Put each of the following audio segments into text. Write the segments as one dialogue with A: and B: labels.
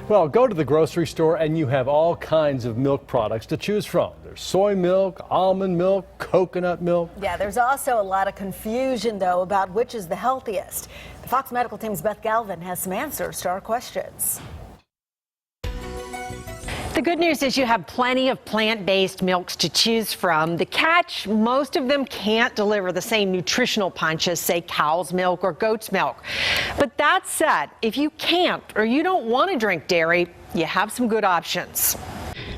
A: Well, go to the grocery store and you have all kinds of milk products to choose from. There's soy milk, almond milk, coconut milk.
B: Yeah, there's also a lot of confusion, though, about which is the healthiest. The Fox Medical Team's Beth Galvin has some answers to our questions.
C: The good news is you have plenty of plant-based milks to choose from. The catch, most of them can't deliver the same nutritional punch as, say, cow's milk or goat's milk. But that said, if you can't or you don't want to drink dairy, you have some good options.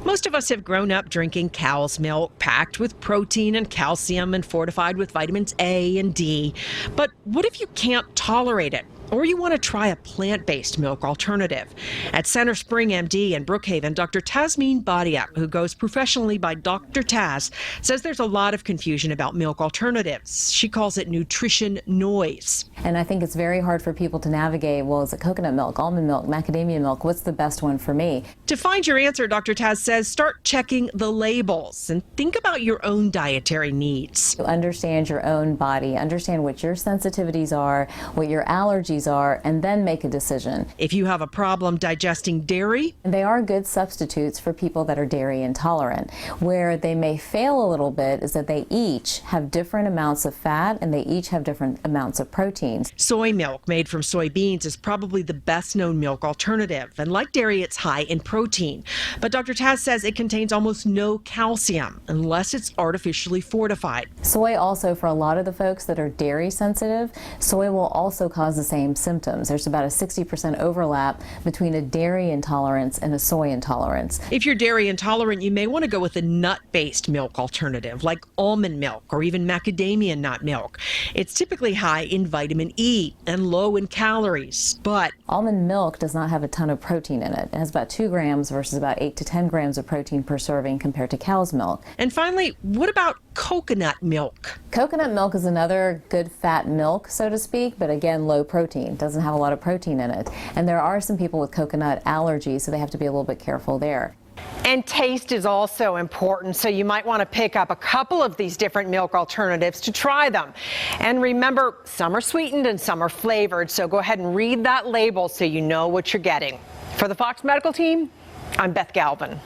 D: Most of us have grown up drinking cow's milk, packed with protein and calcium and fortified with vitamins A and D. But what if you can't tolerate it? Or you want to try a plant-based milk alternative? At CentreSpring MD in Brookhaven, Dr. Tasmeen Bhatia, who goes professionally by Dr. Taz, says there's a lot of confusion about milk alternatives. She calls it nutrition noise.
E: And I think it's very hard for people to navigate, well, is it coconut milk, almond milk, macadamia milk? What's the best one for me?
D: To find your answer, Dr. Taz says, start checking the labels and think about your own dietary needs.
E: You understand your own body, understand what your sensitivities are, what your allergies are, and then make a decision.
D: If you have a problem digesting dairy,
E: they are good substitutes for people that are dairy intolerant. Where they may fail a little bit is that they each have different amounts of fat and they each have different amounts of proteins.
D: Soy milk made from soybeans is probably the best known milk alternative, and like dairy, it's high in protein. But Dr. Taz says it contains almost no calcium unless it's artificially fortified.
E: Soy also, for a lot of the folks that are dairy sensitive, soy will also cause the same symptoms. There's about a 60% overlap between a dairy intolerance and a soy intolerance.
D: If you're dairy intolerant, you may want to go with a nut-based milk alternative like almond milk or even macadamia nut milk. It's typically high in vitamin E and low in calories, but
E: almond milk does not have a ton of protein in it. It has about 2 grams versus about 8 to 10 grams of protein per serving compared to cow's milk.
D: And finally, what about coconut milk?
E: Coconut milk is another good fat milk, so to speak, but again, low protein. Doesn't have a lot of protein in it. And there are some people with coconut allergies, so they have to be a little bit careful there.
C: And taste is also important, so you might want to pick up a couple of these different milk alternatives to try them. And remember, some are sweetened and some are flavored, so go ahead and read that label so you know what you're getting. For the Fox Medical Team, I'm Beth Galvin.